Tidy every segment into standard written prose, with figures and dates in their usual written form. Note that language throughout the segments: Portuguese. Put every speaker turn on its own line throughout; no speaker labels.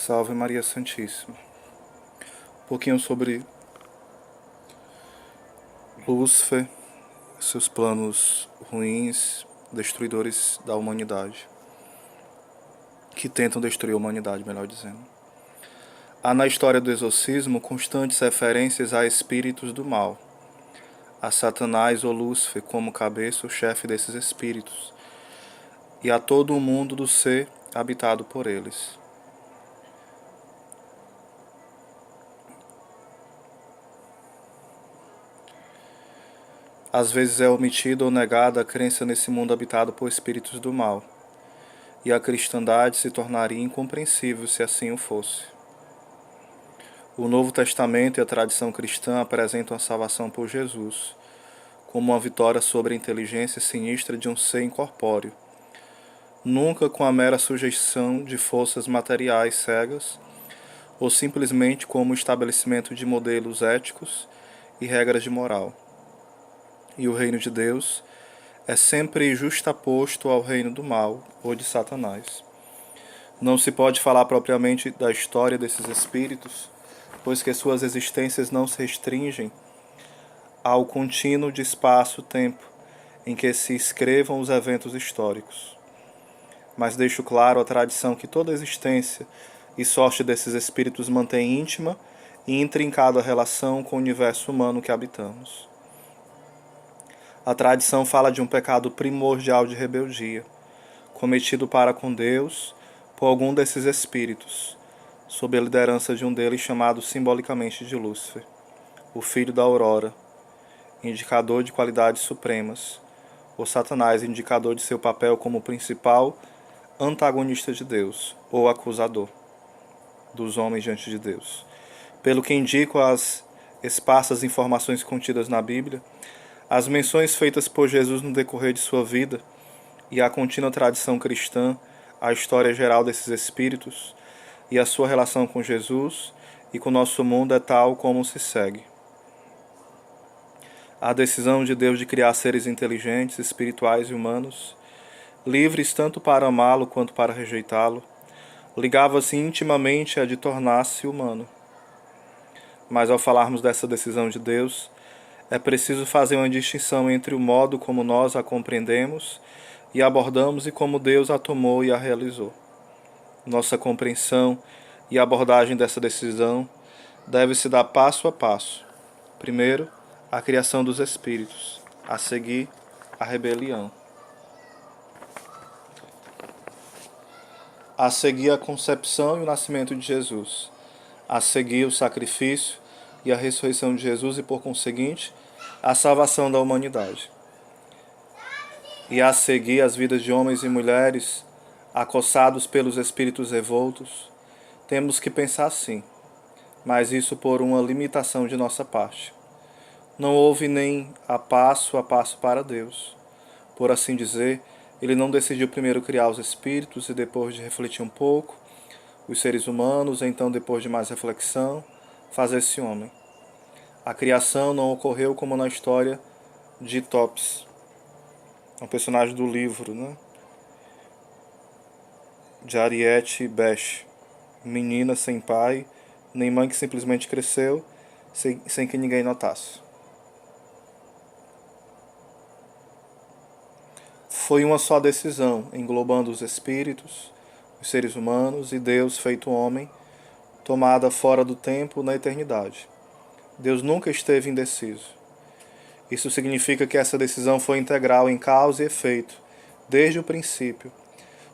Salve Maria Santíssima. Um pouquinho sobre Lúcifer, seus planos ruins, destruidores da humanidade, que tentam destruir a humanidade, melhor dizendo. Há na história do exorcismo constantes referências a espíritos do mal, a Satanás ou Lúcifer como cabeça ou chefe desses espíritos, e a todo o mundo do ser habitado por eles. Às vezes é omitida ou negada a crença nesse mundo habitado por espíritos do mal, e a cristandade se tornaria incompreensível se assim o fosse. O Novo Testamento e a tradição cristã apresentam a salvação por Jesus como uma vitória sobre a inteligência sinistra de um ser incorpóreo, nunca com a mera sujeição de forças materiais cegas, ou simplesmente como o estabelecimento de modelos éticos e regras de moral. E o reino de Deus é sempre justaposto ao reino do mal ou de Satanás. Não se pode falar propriamente da história desses espíritos, pois que suas existências não se restringem ao contínuo de espaço-tempo em que se escrevam os eventos históricos. Mas deixo claro a tradição que toda a existência e sorte desses espíritos mantém íntima e intrincada relação com o universo humano que habitamos. A tradição fala de um pecado primordial de rebeldia, cometido para com Deus por algum desses espíritos, sob a liderança de um deles chamado simbolicamente de Lúcifer, o filho da aurora, indicador de qualidades supremas, ou Satanás, indicador de seu papel como principal antagonista de Deus, ou acusador dos homens diante de Deus. Pelo que indicam as esparsas informações contidas na Bíblia, as menções feitas por Jesus no decorrer de sua vida e a contínua tradição cristã, a história geral desses espíritos e a sua relação com Jesus e com o nosso mundo é tal como se segue. A decisão de Deus de criar seres inteligentes, espirituais e humanos, livres tanto para amá-lo quanto para rejeitá-lo, ligava-se intimamente a de tornar-se humano. Mas ao falarmos dessa decisão de Deus, é preciso fazer uma distinção entre o modo como nós a compreendemos e abordamos e como Deus a tomou e a realizou. Nossa compreensão e abordagem dessa decisão deve se dar passo a passo. Primeiro, a criação dos espíritos, a seguir, a rebelião. A seguir, a concepção e o nascimento de Jesus. A seguir, o sacrifício e a ressurreição de Jesus e, por conseguinte, a salvação da humanidade. E a seguir, as vidas de homens e mulheres acossados pelos espíritos revoltos. Temos que pensar assim, mas isso por uma limitação de nossa parte. Não houve nem a passo para Deus. Por assim dizer, ele não decidiu primeiro criar os espíritos e depois de refletir um pouco, os seres humanos, então depois de mais reflexão, fazer-se homem. A criação não ocorreu como na história de Topsy, um personagem do livro, de Harriet Beche, menina sem pai, nem mãe que simplesmente cresceu sem que ninguém notasse. Foi uma só decisão, englobando os espíritos, os seres humanos e Deus feito homem, tomada fora do tempo na eternidade. Deus nunca esteve indeciso. Isso significa que essa decisão foi integral em causa e efeito, desde o princípio.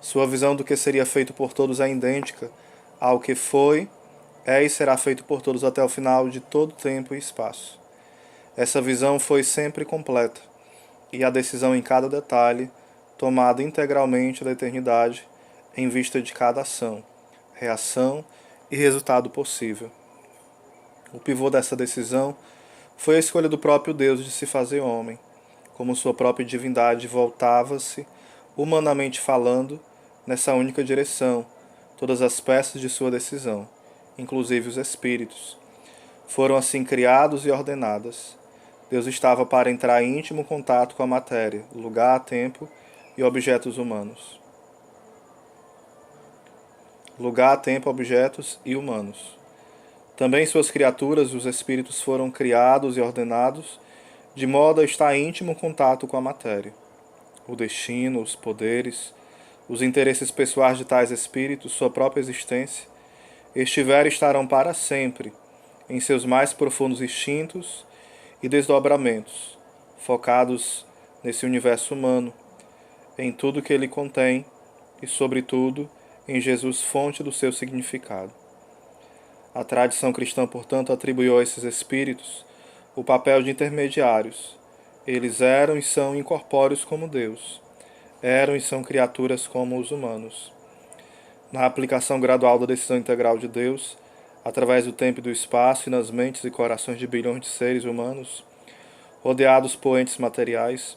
Sua visão do que seria feito por todos é idêntica ao que foi, é e será feito por todos até o final de todo tempo e espaço. Essa visão foi sempre completa, e a decisão em cada detalhe, tomada integralmente da eternidade, em vista de cada ação, reação e resultado possível. O pivô dessa decisão foi a escolha do próprio Deus de se fazer homem, como sua própria divindade voltava-se, humanamente falando, nessa única direção. Todas as peças de sua decisão, inclusive os espíritos, foram assim criados e ordenadas. Deus estava para entrar em íntimo contato com a matéria, lugar, tempo e objetos humanos. lugar, tempo, objetos e humanos. Também suas criaturas, os espíritos, foram criados e ordenados de modo a estar em íntimo contato com a matéria. O destino, os poderes, os interesses pessoais de tais espíritos, sua própria existência, estiveram e estarão para sempre em seus mais profundos instintos e desdobramentos, focados nesse universo humano, em tudo que ele contém e, sobretudo, em Jesus, fonte do seu significado. A tradição cristã, portanto, atribuiu a esses espíritos o papel de intermediários. Eles eram e são incorpóreos como Deus, eram e são criaturas como os humanos. Na aplicação gradual da decisão integral de Deus, através do tempo e do espaço e nas mentes e corações de bilhões de seres humanos, rodeados por entes materiais,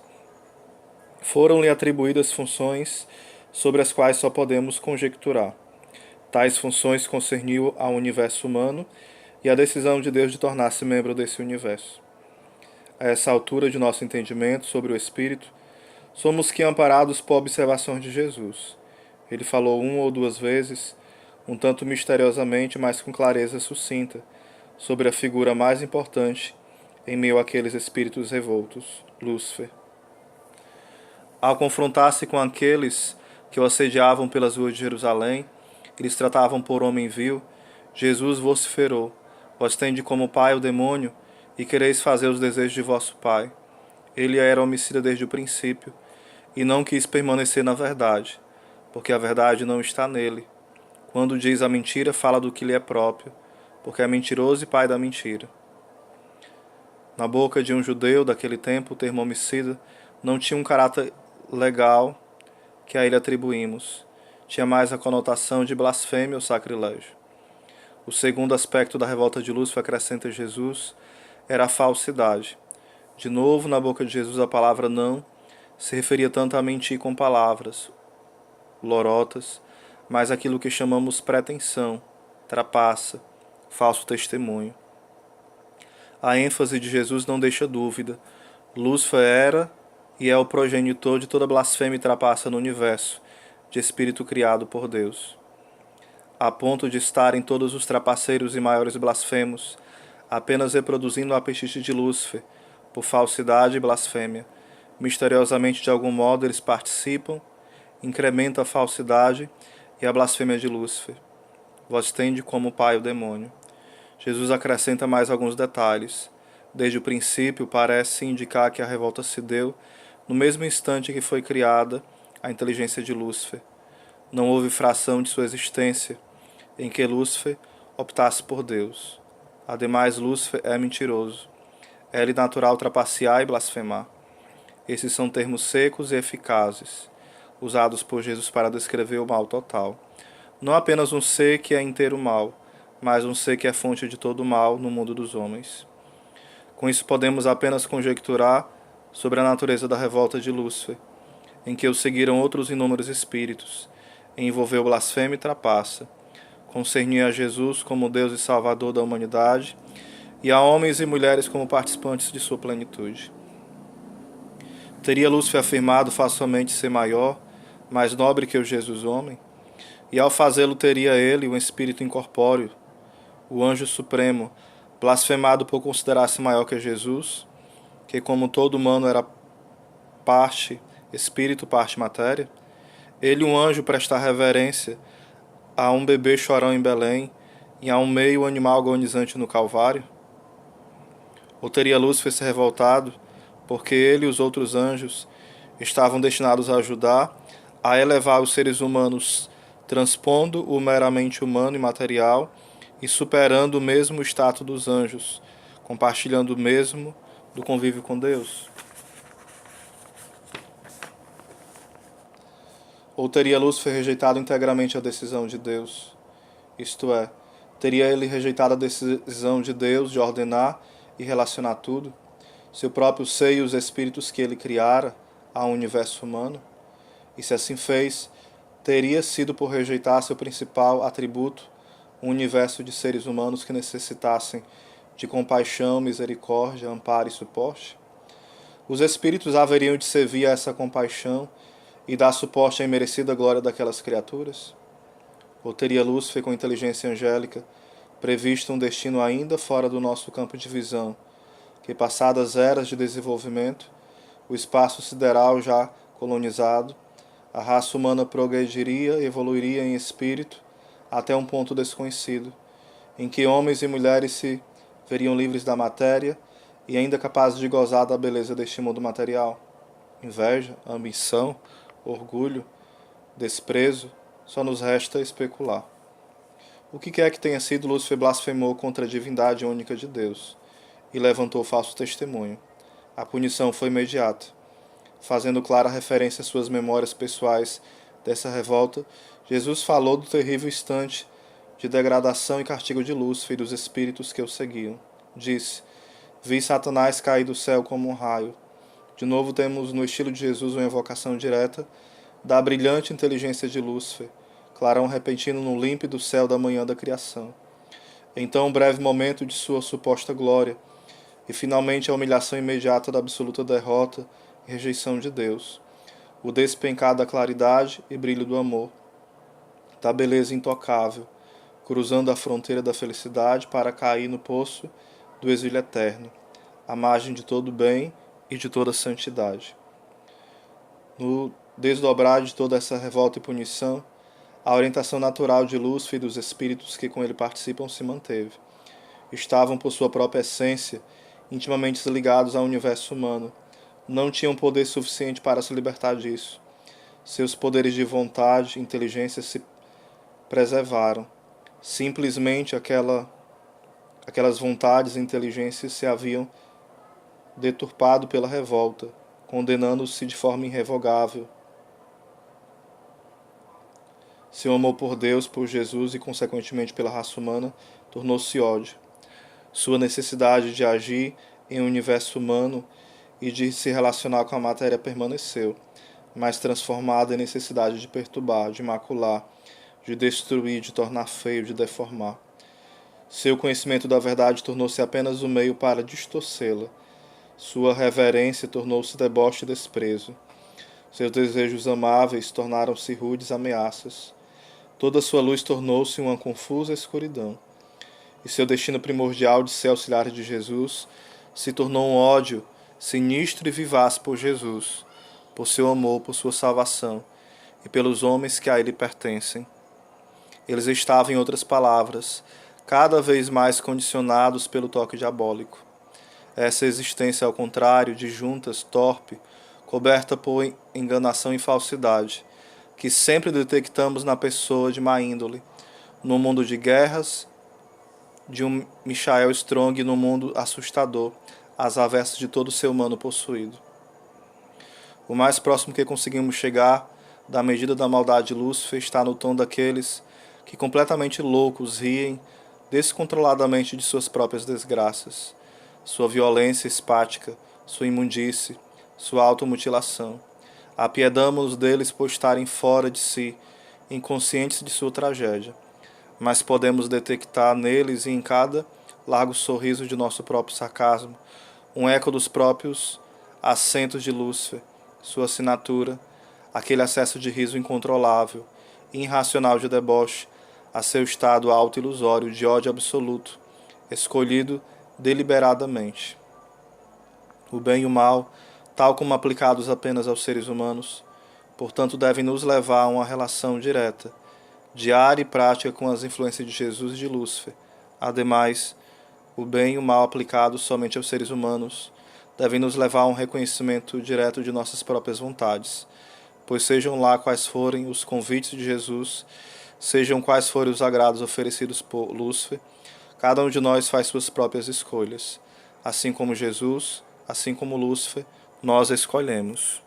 foram-lhe atribuídas funções sobre as quais só podemos conjecturar. Tais funções concerniam ao universo humano e à decisão de Deus de tornar-se membro desse universo. A essa altura de nosso entendimento sobre o Espírito, somos que amparados por observações de Jesus. Ele falou uma ou duas vezes, um tanto misteriosamente, mas com clareza sucinta, sobre a figura mais importante em meio àqueles espíritos revoltos, Lúcifer. Ao confrontar-se com aqueles que o assediavam pelas ruas de Jerusalém, eles tratavam por homem vil, Jesus vociferou: Vós tende como pai o demônio, e quereis fazer os desejos de vosso pai. Ele era homicida desde o princípio, e não quis permanecer na verdade, porque a verdade não está nele. Quando diz a mentira, fala do que lhe é próprio, porque é mentiroso e pai da mentira. Na boca de um judeu daquele tempo, o termo homicida não tinha um caráter legal que a ele atribuímos. Tinha mais a conotação de blasfêmia ou sacrilégio. O segundo aspecto da revolta de Lúcifer, acrescenta Jesus, era a falsidade. De novo, na boca de Jesus, a palavra não se referia tanto a mentir com palavras, lorotas, mas aquilo que chamamos pretensão, trapaça, falso testemunho. A ênfase de Jesus não deixa dúvida. Lúcifer era e é o progenitor de toda blasfêmia e trapaça no universo, de espírito criado por Deus. A ponto de estarem todos os trapaceiros e maiores blasfemos, apenas reproduzindo o apetite de Lúcifer, por falsidade e blasfêmia. Misteriosamente, de algum modo, eles participam, incrementam a falsidade e a blasfêmia de Lúcifer. Vós tende como pai o demônio. Jesus acrescenta mais alguns detalhes. Desde o princípio, parece indicar que a revolta se deu no mesmo instante que foi criada a inteligência de Lúcifer. Não houve fração de sua existência em que Lúcifer optasse por Deus. Ademais, Lúcifer é mentiroso. É-lhe natural trapacear e blasfemar. Esses são termos secos e eficazes, usados por Jesus para descrever o mal total. Não apenas um ser que é inteiro mal, mas um ser que é fonte de todo o mal no mundo dos homens. Com isso podemos apenas conjecturar sobre a natureza da revolta de Lúcifer, em que o seguiram outros inúmeros espíritos, envolveu blasfêmia e trapaça, concernia a Jesus como Deus e Salvador da humanidade, e a homens e mulheres como participantes de sua plenitude. Teria Lúcifer afirmado facilmente ser maior, mais nobre que o Jesus homem? E ao fazê-lo teria ele, um espírito incorpóreo, o anjo supremo, blasfemado por considerar-se maior que Jesus, que como todo humano era parte espírito, parte matéria? Ele, um anjo, prestar reverência a um bebê chorão em Belém e a um meio animal agonizante no Calvário? Ou teria Lúcifer se revoltado, porque ele e os outros anjos estavam destinados a ajudar a elevar os seres humanos, transpondo o meramente humano e material e superando o mesmo status dos anjos, compartilhando o mesmo do convívio com Deus? Ou teria Lúcifer rejeitado integralmente a decisão de Deus? Isto é, teria ele rejeitado a decisão de Deus de ordenar e relacionar tudo, seu próprio ser e os espíritos que ele criara ao universo humano? E se assim fez, teria sido por rejeitar seu principal atributo, um universo de seres humanos que necessitassem de compaixão, misericórdia, amparo e suporte? Os espíritos haveriam de servir a essa compaixão e dar suporte à imerecida glória daquelas criaturas? Ou teria Lúcifer, com inteligência angélica, previsto um destino ainda fora do nosso campo de visão, que passadas eras de desenvolvimento, o espaço sideral já colonizado, a raça humana progrediria e evoluiria em espírito até um ponto desconhecido, em que homens e mulheres se veriam livres da matéria e ainda capazes de gozar da beleza deste mundo material. Inveja, ambição, orgulho, desprezo, só nos resta especular. O que quer que tenha sido, Lúcifer blasfemou contra a divindade única de Deus e levantou falso testemunho. A punição foi imediata. Fazendo clara referência às suas memórias pessoais dessa revolta, Jesus falou do terrível instante de degradação e castigo de Lúcifer e dos espíritos que o seguiam. Disse: vi Satanás cair do céu como um raio. De novo temos no estilo de Jesus uma evocação direta da brilhante inteligência de Lúcifer, clarão repentino no límpido céu da manhã da criação. Então um breve momento de sua suposta glória, e finalmente a humilhação imediata da absoluta derrota e rejeição de Deus, o despencar da claridade e brilho do amor, da beleza intocável, cruzando a fronteira da felicidade para cair no poço do exílio eterno, à margem de todo bem e de toda santidade. No desdobrar de toda essa revolta e punição, a orientação natural de Lúcifer e dos espíritos que com ele participam se manteve. Estavam, por sua própria essência, intimamente ligados ao universo humano. Não tinham poder suficiente para se libertar disso. Seus poderes de vontade e inteligência se preservaram. Simplesmente aquelas vontades e inteligências se haviam deturpado pela revolta, condenando-se de forma irrevogável. Seu amor por Deus, por Jesus e, consequentemente, pela raça humana, tornou-se ódio. Sua necessidade de agir em um universo humano e de se relacionar com a matéria permaneceu, mas transformada em necessidade de perturbar, de macular, de destruir, de tornar feio, de deformar. Seu conhecimento da verdade tornou-se apenas o meio para distorcê-la. Sua reverência tornou-se deboche e desprezo. Seus desejos amáveis tornaram-se rudes ameaças. Toda sua luz tornou-se uma confusa escuridão. E seu destino primordial de ser auxiliar de Jesus se tornou um ódio sinistro e vivaz por Jesus, por seu amor, por sua salvação e pelos homens que a ele pertencem. Eles estavam, em outras palavras, cada vez mais condicionados pelo toque diabólico. Essa existência, ao contrário, disjuntas, torpe, coberta por enganação e falsidade, que sempre detectamos na pessoa de má índole, no mundo de guerras, de um Michael Strong, no mundo assustador, às avessas de todo ser humano possuído. O mais próximo que conseguimos chegar da medida da maldade de Lúcifer está no tom daqueles que, completamente loucos, riem descontroladamente de suas próprias desgraças, sua violência espática, sua imundície, sua automutilação. Apiedamo-nos deles por estarem fora de si, inconscientes de sua tragédia, mas podemos detectar neles e em cada largo sorriso de nosso próprio sarcasmo um eco dos próprios acentos de Lúcifer, sua assinatura, aquele acesso de riso incontrolável, irracional de deboche, a seu estado alto ilusório de ódio absoluto, escolhido deliberadamente. O bem e o mal, tal como aplicados apenas aos seres humanos, portanto devem nos levar a uma relação direta, diária e prática com as influências de Jesus e de Lúcifer. Ademais, o bem e o mal aplicados somente aos seres humanos devem nos levar a um reconhecimento direto de nossas próprias vontades, pois sejam lá quais forem os convites de Jesus, sejam quais forem os agrados oferecidos por Lúcifer, cada um de nós faz suas próprias escolhas. Assim como Jesus, assim como Lúcifer, nós escolhemos.